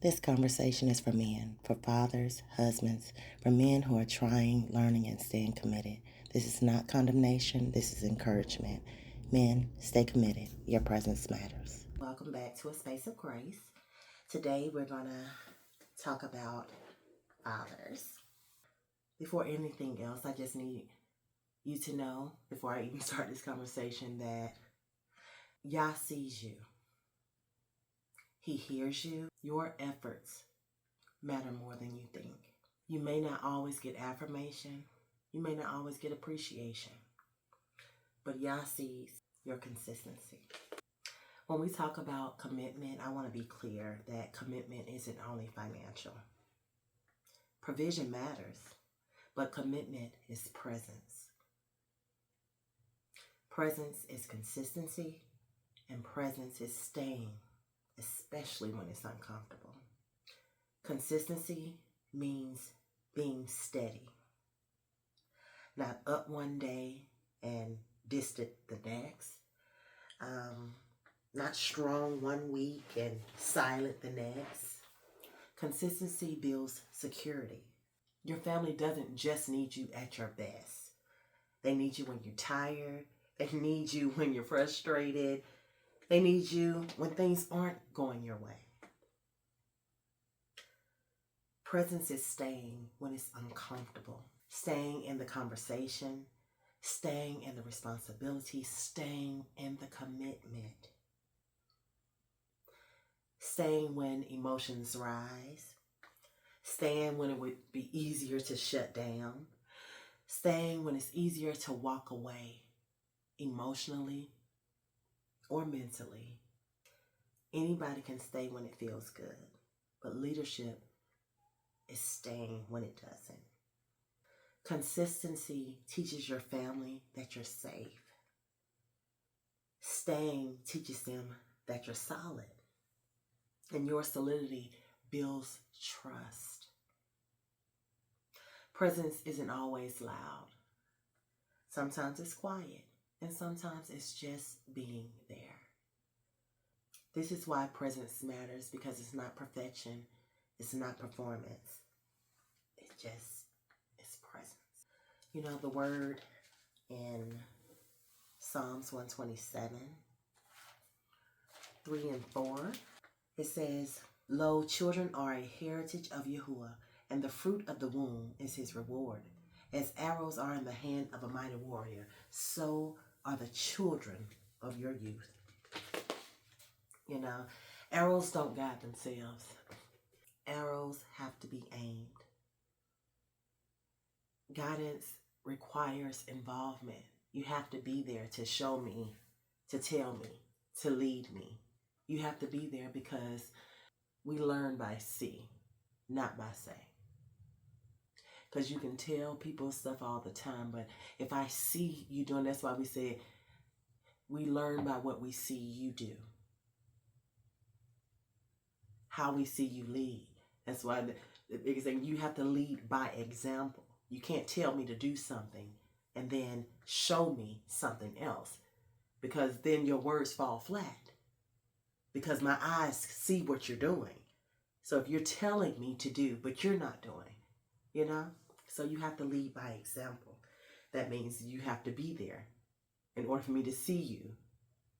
This conversation is for men, for fathers, husbands, for men who are trying, learning, and staying committed. This is not condemnation, this is encouragement. Men, stay committed. Your presence matters. Welcome back to A Space of Grace. Today we're going to talk about fathers. Before anything else, I just need you to know, before I even start this conversation, that Yah sees you. He hears you. Your efforts matter more than you think. You may not always get affirmation. You may not always get appreciation. But Yah sees your consistency. When we talk about commitment, I want to be clear that commitment isn't only financial. Provision matters, but commitment is presence. Presence is consistency, and presence is staying, especially when it's uncomfortable. Consistency means being steady. Not up one day and distant the next. Not strong one week and silent the next. Consistency builds security. Your family doesn't just need you at your best. They need you when you're tired. They need you when you're frustrated. They need you when things aren't going your way. Presence is staying when it's uncomfortable. Staying in the conversation. Staying in the responsibility. Staying in the commitment. Staying when emotions rise. Staying when it would be easier to shut down. Staying when it's easier to walk away emotionally or mentally. Anybody can stay when it feels good, but leadership is staying when it doesn't. Consistency teaches your family that you're safe. Staying teaches them that you're solid. And your solidity builds trust. Presence isn't always loud. Sometimes it's quiet, and sometimes it's just being there. This is why presence matters, because it's not perfection, it's not performance. It's presence. You know, the word in Psalms 127, 3 and 4, it says, "Lo, children are a heritage of Yahuwah, and the fruit of the womb is his reward. As arrows are in the hand of a mighty warrior, so are the children of your youth." You know, arrows don't guide themselves. Arrows have to be aimed. Guidance requires involvement. You have to be there to show me, to tell me, to lead me. You have to be there because we learn by see, not by say. Because you can tell people stuff all the time, but if I see you doing, that's why we say we learn by what we see you do. How we see you lead. That's why the biggest thing, you have to lead by example. You can't tell me to do something and then show me something else, because then your words fall flat. Because my eyes see what you're doing. So if you're telling me to do, but you're not doing, you know? So you have to lead by example. That means you have to be there in order for me to see you,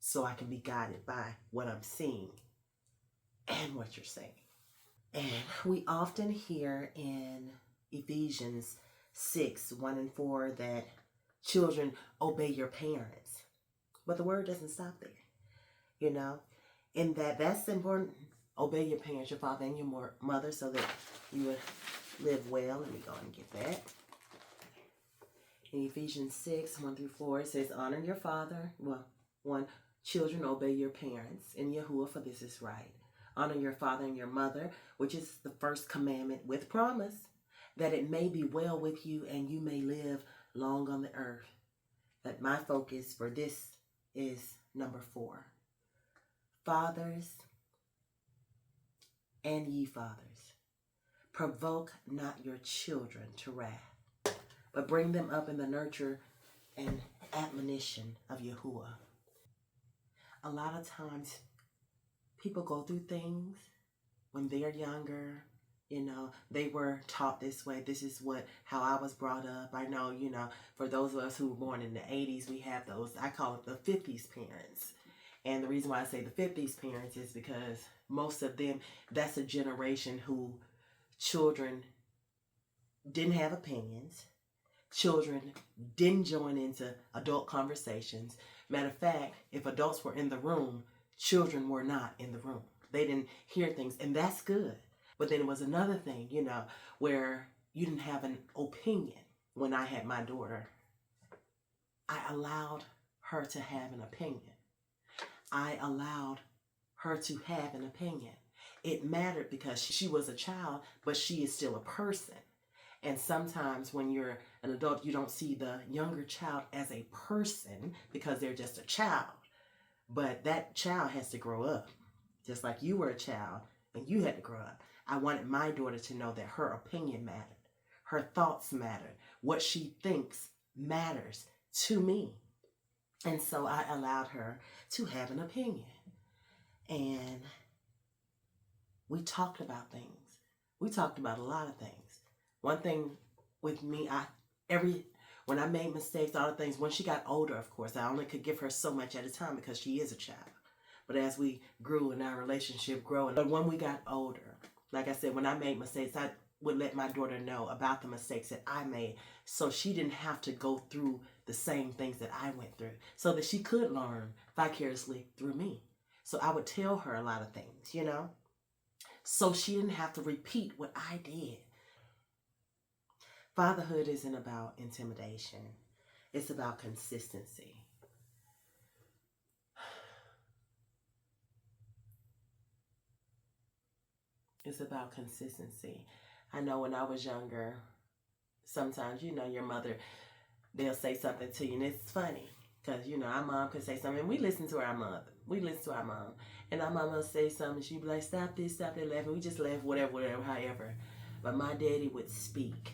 so I can be guided by what I'm seeing and what you're saying. And we often hear in Ephesians 6, 1 and 4 that children obey your parents. But the word doesn't stop there, you know? In that's important. Obey your parents, your father and your mother, so that you would live well. Let me go and get that. In Ephesians 6, 1 through 4, it says, "Honor your father." Well, 1, children, obey your parents in Yahuwah, for this is right. Honor your father and your mother, which is the first commandment with promise, that it may be well with you and you may live long on the earth. But my focus for this is number 4. Fathers and ye fathers, provoke not your children to wrath, but bring them up in the nurture and admonition of Yahuwah. A lot of times people go through things when they're younger, they were taught this way. This is how I was brought up. I know, for those of us who were born in the 80s, we have those, I call it the 50s parents. And the reason why I say the 50s parents is because most of them, that's a generation who children didn't have opinions. Children didn't join into adult conversations. Matter of fact, if adults were in the room, children were not in the room. They didn't hear things, and that's good. But then it was another thing, where you didn't have an opinion. When I had my daughter, I allowed her to have an opinion. I allowed her to have an opinion. It mattered because she was a child, but she is still a person. And sometimes when you're an adult, you don't see the younger child as a person because they're just a child. But that child has to grow up, just like you were a child and you had to grow up. I wanted my daughter to know that her opinion mattered. Her thoughts mattered. What she thinks matters to me. And so I allowed her to have an opinion. And we talked about things. We talked about a lot of things. One thing with me, when I made mistakes, all the things, when she got older, of course, I only could give her so much at a time because she is a child. But as we grew in our relationship, growing, but when we got older, like I said, when I made mistakes, I would let my daughter know about the mistakes that I made so she didn't have to go through the same things that I went through, so that she could learn vicariously through me. So I would tell her a lot of things, so she didn't have to repeat what I did. Fatherhood isn't about intimidation. It's about consistency. It's about consistency. I know when I was younger, sometimes, your mother, they'll say something to you, and it's funny. Because, our mom could say something, and we listen to our mother. We listen to our mom. And our mom will say something, and she'd be like, stop this, stop that, laughing. We just laugh, whatever, however. But my daddy would speak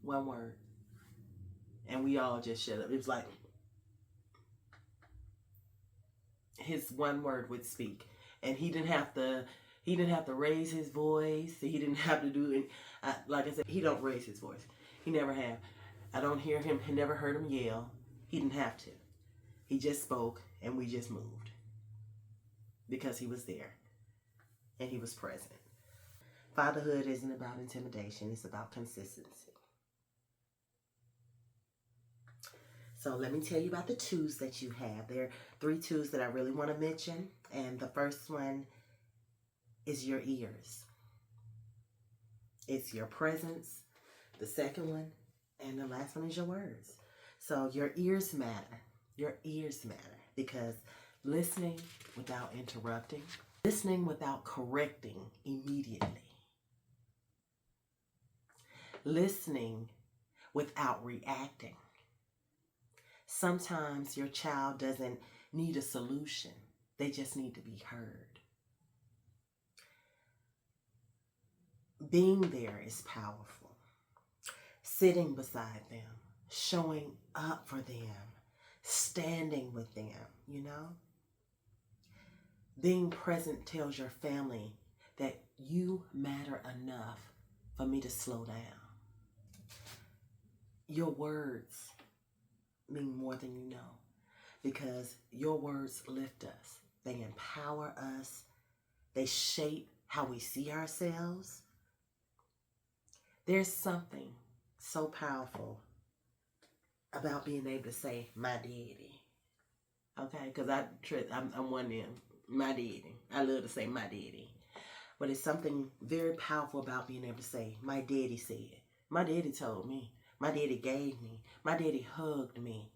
one word, and we all just shut up. It was like his one word would speak, and he didn't have to raise his voice. He didn't have to do it. Like I said, he don't raise his voice. He never have. I don't hear him. I never heard him yell. He didn't have to. He just spoke, and we just moved because he was there and he was present. Fatherhood isn't about intimidation. It's about consistency. So let me tell you about the twos that you have. There are 3 twos that I really want to mention. And the first one is your ears. It's your presence. The second one and the last one is your words. So your ears matter. Your ears matter because listening without interrupting, listening without correcting immediately, listening without reacting. Sometimes your child doesn't need a solution. They just need to be heard. Being there is powerful. Sitting beside them, showing up for them, standing with them, Being present tells your family that you matter enough for me to slow down. Your words mean more than you know because your words lift us. They empower us. They shape how we see ourselves. There's something so powerful about being able to say, my daddy. Okay? Because I'm one of them. My daddy. I love to say my daddy. But it's something very powerful about being able to say, my daddy said. My daddy told me. My daddy gave me. My daddy hugged me.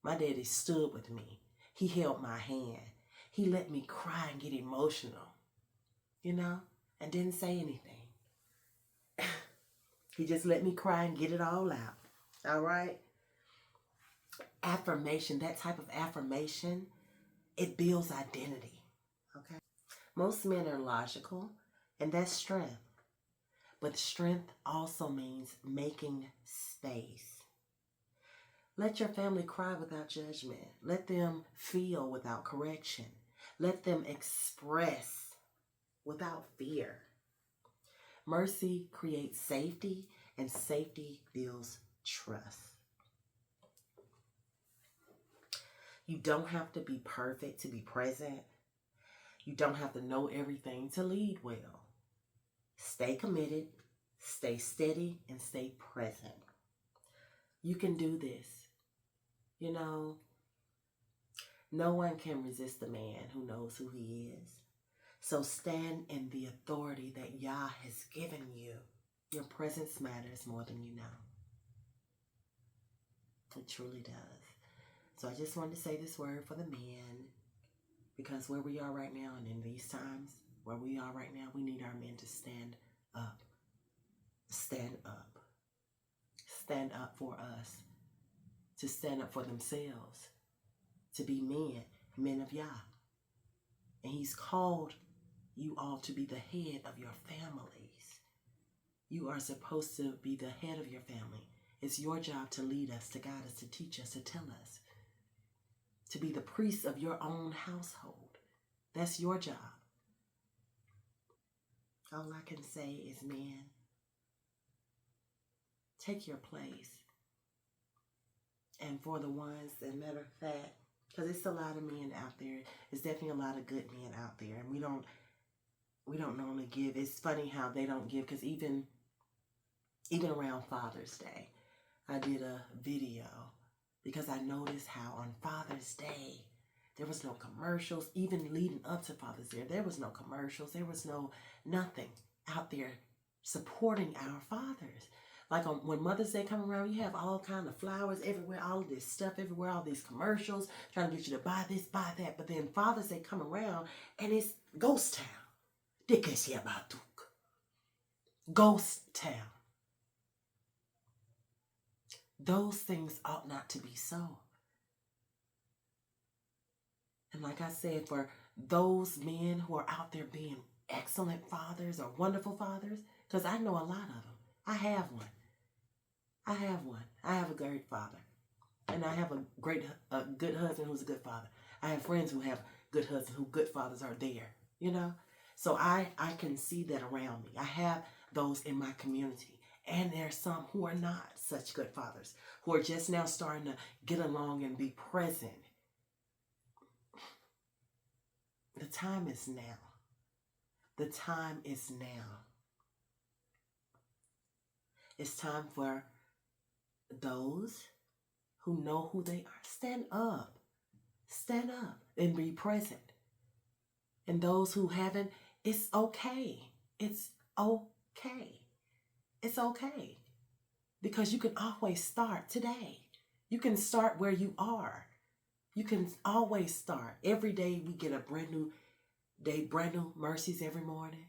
My daddy stood with me. He held my hand. He let me cry and get emotional, and didn't say anything. He just let me cry and get it all out. All right? Affirmation, that type of affirmation, it builds identity. Okay? Most men are logical, and that's strength. But strength also means making space. Let your family cry without judgment. Let them feel without correction. Let them express without fear. Mercy creates safety, and safety builds trust. You don't have to be perfect to be present. You don't have to know everything to lead well. Stay committed, stay steady, and stay present. You can do this. You know, no one can resist the man who knows who he is. So stand in the authority that Yah has given you. Your presence matters more than you know. It truly does. So I just wanted to say this word for the men, because where we are right now and in these times, where we are right now, we need our men to stand up. Stand up. Stand up for us. To stand up for themselves. To be men of Yah. And he's called you all to be the head of your families. You are supposed to be the head of your family. It's your job to lead us, to guide us, to teach us, to tell us. To be the priest of your own household. That's your job. All I can say is, man, take your place. And for the ones, as a matter of fact, because it's a lot of men out there. It's definitely a lot of good men out there. And we don't normally give. It's funny how they don't give, because even around Father's Day, I did a video because I noticed how on Father's Day, there was no commercials. Even leading up to Father's Day, there was no commercials. There was nothing out there supporting our fathers. Like when Mother's Day come around, you have all kind of flowers everywhere, all of this stuff everywhere, all these commercials trying to get you to buy this, buy that. But then Father's Day come around and it's ghost town. Ghost town. Those things ought not to be so. And like I said, for those men who are out there being excellent fathers or wonderful fathers, because I know a lot of them. I have one. I have a great father. And I have a good husband who's a good father. I have friends who have good husbands, who good fathers are there, you know. So I can see that around me. I have those in my community. And there's some who are not such good fathers, who are just now starting to get along and be present. The time is now. The time is now. It's time for those who know who they are. Stand up. Stand up and be present. And those who haven't, it's okay. It's okay. It's okay. Because you can always start today. You can start where you are. You can always start. Every day we get a brand new day, brand new mercies every morning.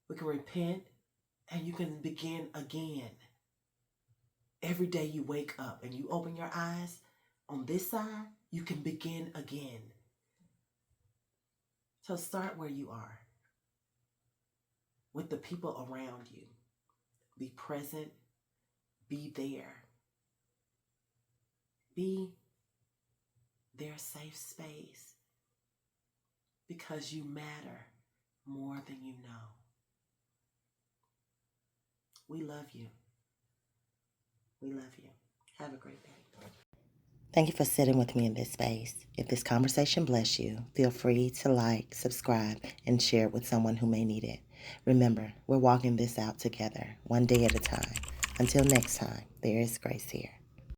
We can repent and you can begin again. Every day you wake up and you open your eyes on this side, you can begin again. So start where you are, with the people around you. Be present. Be there. Be their safe space, because you matter more than you know. We love you. We love you. Have a great day. Thank you for sitting with me in this space. If this conversation blessed you, feel free to like, subscribe, and share it with someone who may need it. Remember, we're walking this out together, one day at a time. Until next time, there is grace here.